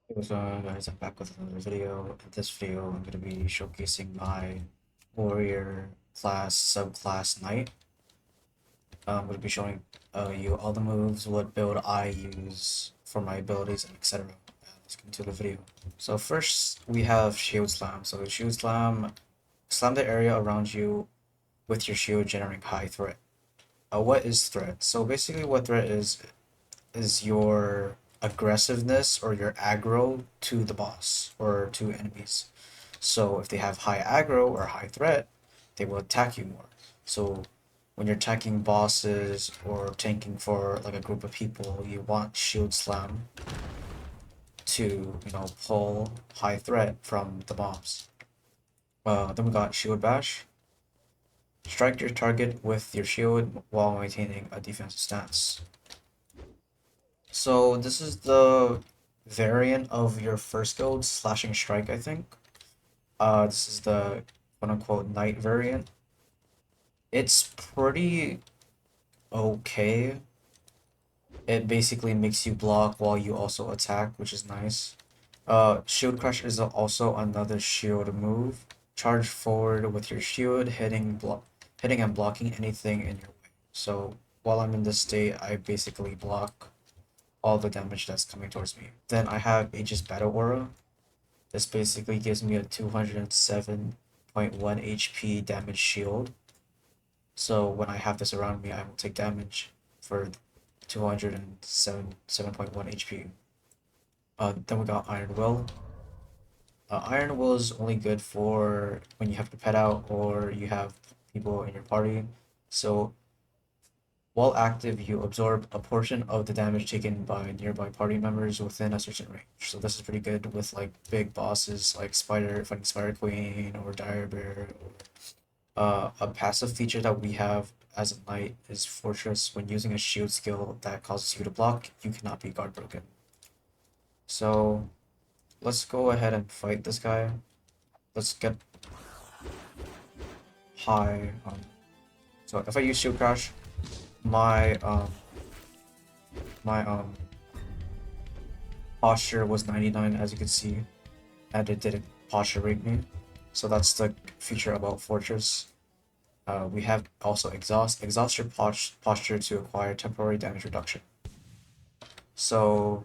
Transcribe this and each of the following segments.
Hey, what's going on, guys? I'm back with another video. In this video, I'm going to be showcasing my warrior class subclass knight. I'm going to be showing you all the moves, what build I use for my abilities, and etc. Let's get into the video. So first, we have shield slam. So shield slam, slam the area around you with your shield, generating high threat. What is threat? So basically, what threat is your aggressiveness or your aggro to the boss or to enemies. So if they have high aggro or high threat, they will attack you more. So when you're attacking bosses or tanking for like a group of people, you want shield slam to, pull high threat from the mobs. Then we got shield bash. Strike your target with your shield while maintaining a defensive stance. So this is the variant of your first build, Slashing Strike, I think. This is the quote-unquote Knight variant. It's pretty okay. It basically makes you block while you also attack, which is nice. Shield Crush is also another shield move. Charge forward with your shield, hitting and blocking anything in your way. So while I'm in this state, I basically block all the damage that's coming towards me. Then I have Aegis Battle Aura. This basically gives me a 207.1 HP damage shield. So when I have this around me, I will take damage for 207.1 HP. Then we got Iron Will. Iron Will is only good for when you have to pet out or you have people in your party. So while active, you absorb a portion of the damage taken by nearby party members within a certain range. So this is pretty good with like big bosses like fighting Spider Queen or Dire Bear. A passive feature that we have as a knight is Fortress. When using a shield skill that causes you to block, you cannot be guard broken. So let's go ahead and fight this guy. Let's get high. So if I use shield crash, my my posture was 99, as you can see, and it didn't posture rate me. So that's the feature about Fortress. We have also Exhaust. Exhaust your posture to acquire temporary damage reduction. So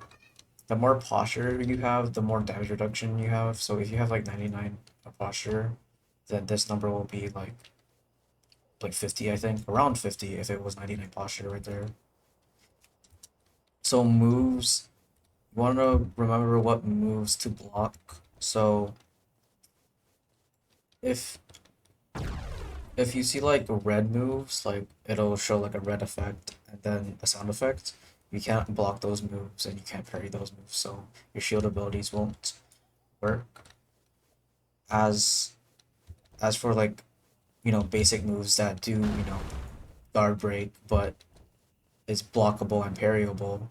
the more posture you have, the more damage reduction you have. So if you have like 99 posture, then this number will be like 50, I think. Around 50 if it was 99 posture right there. So moves, you want to remember what moves to block. So if if you see like red moves, like it'll show like a red effect and then a sound effect. You can't block those moves and you can't parry those moves, so your shield abilities won't work. As as for like, basic moves that do, guard break, but is blockable and parryable,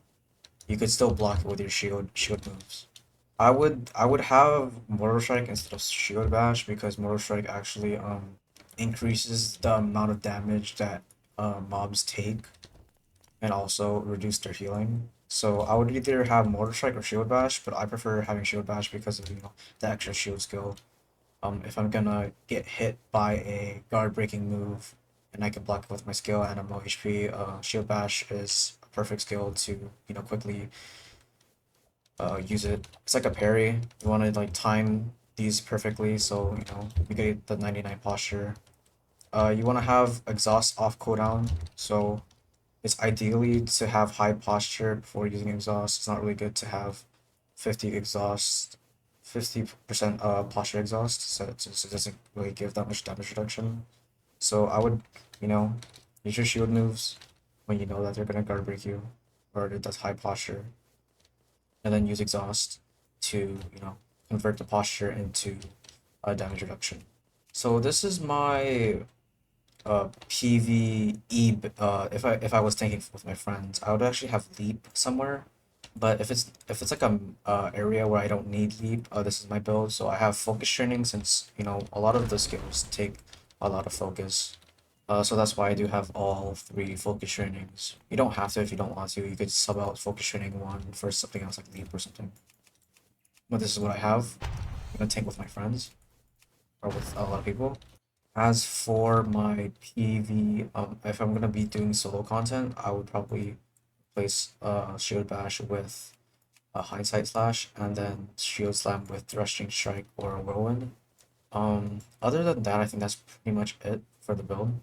you could still block it with your shield moves. I would have Mortal Strike instead of Shield Bash because Mortal Strike actually increases the amount of damage that mobs take and also reduce their healing. So I would either have Mortal Strike or Shield Bash, but I prefer having Shield Bash because of the extra shield skill. If I'm gonna get hit by a guard breaking move and I can block it with my skill and I'm low HP, Shield Bash is a perfect skill to quickly use it. It's like a parry. You want to like time these perfectly so you get the 99 posture. You want to have exhaust off cooldown, so it's ideally to have high posture before using exhaust. It's not really good to have 50 exhaust, 50% posture exhaust, so it doesn't really give that much damage reduction. So I would, you know, use your shield moves when you know that they're gonna guard break you, or it does high posture, and then use exhaust to, convert the posture into damage reduction. So this is my PvE. If I was tanking with my friends, I would actually have leap somewhere. But if it's like a area where I don't need leap, this is my build. So I have focus training since a lot of the skills take a lot of focus. So that's why I do have all three focus trainings. You don't have to if you don't want to. You could sub out focus training one for something else like leap or something. but this is what I have. I'm gonna tank with my friends or with a lot of people. As for my PV, if I'm gonna be doing solo content, I would probably place Shield Bash with a Hindsight Slash and then Shield Slam with Thrusting Strike or Whirlwind. Other than that, I think that's pretty much it for the build.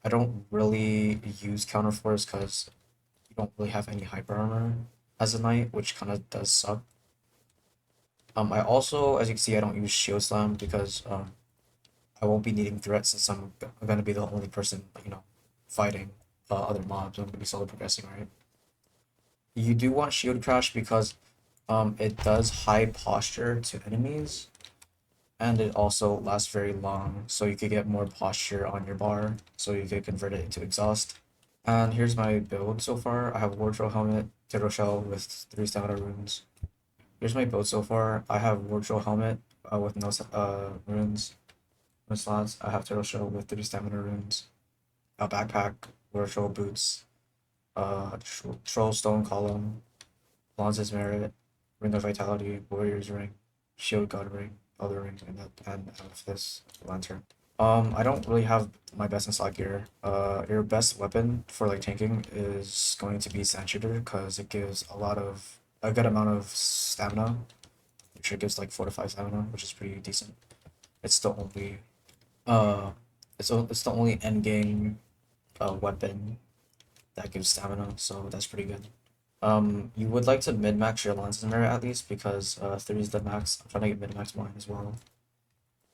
I don't really use Counter Force because you don't really have any hyper armor as a knight, which kind of does suck. I also, as you can see, I don't use Shield Slam because I won't be needing threats since I'm gonna be the only person, fighting other mobs. I'm gonna be solo progressing, right? You do want Shield Crash because it does high posture to enemies, and it also lasts very long, so you could get more posture on your bar, so you could convert it into exhaust. And here's my build so far. I have Wardrobe Helmet, Turtle Shell with 3 stamina runes. Here's my build so far. I have Wardrobe Helmet with no runes, no slots. I have Turtle Shell with 3 stamina runes. A backpack, Wardrobe boots, Troll Stone Column, Bronze's Merit, Ring of Vitality, Warrior's Ring, Shield God Ring, Elder Ring, and this Lantern. I don't really have my best in slot gear. Your best weapon for like tanking is going to be Sand Shooter because it gives a good amount of stamina, which it gives like 4 to 5 stamina, which is pretty decent. It's the only uh, it's the only end game weapon that gives stamina, so that's pretty good. You would like to min-max your Lance's Merit at least because 3 is the max. I'm trying to get min-max mine as well.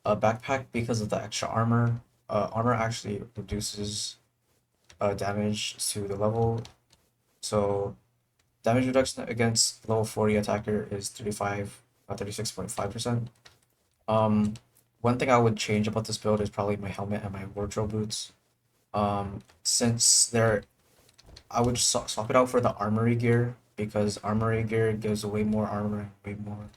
A backpack because of the extra armor. Armor actually reduces damage to the level. So damage reduction against level 40 attacker is 36.5%. One thing I would change about this build is probably my helmet and my wardrobe boots. Since I would swap it out for the armory gear because armory gear gives way more armor and way more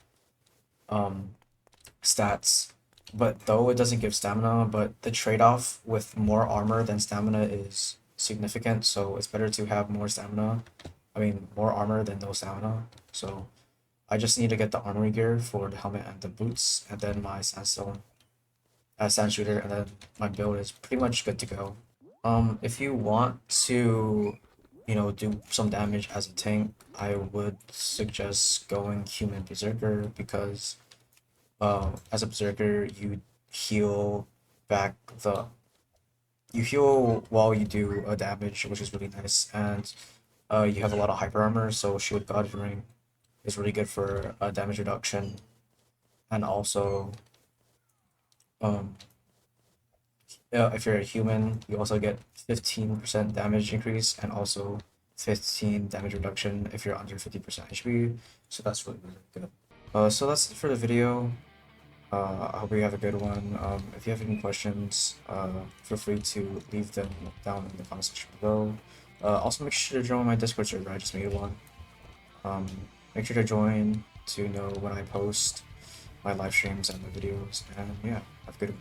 stats. But though it doesn't give stamina, but the trade-off with more armor than stamina is significant, so it's better to have more stamina. I mean, more armor than no stamina. So I just need to get the armory gear for the helmet and the boots, and then my sand shooter, and then my build is pretty much good to go. If you want to, do some damage as a tank, I would suggest going Human Berserker because as a berserker, heal back the you heal while you do a damage, which is really nice, and you have a lot of hyper armor, so Shield God Ring is really good for damage reduction, and also um, if you're a human, you also get 15% damage increase and also 15 damage reduction if you're under 50% HP, so that's really, really good. So that's it for the video. I hope you have a good one. If you have any questions, feel free to leave them down in the comment section below. Also, make sure to join my Discord server. I just made one. Make sure to join to know when I post my live streams and my videos. And yeah, have a good one.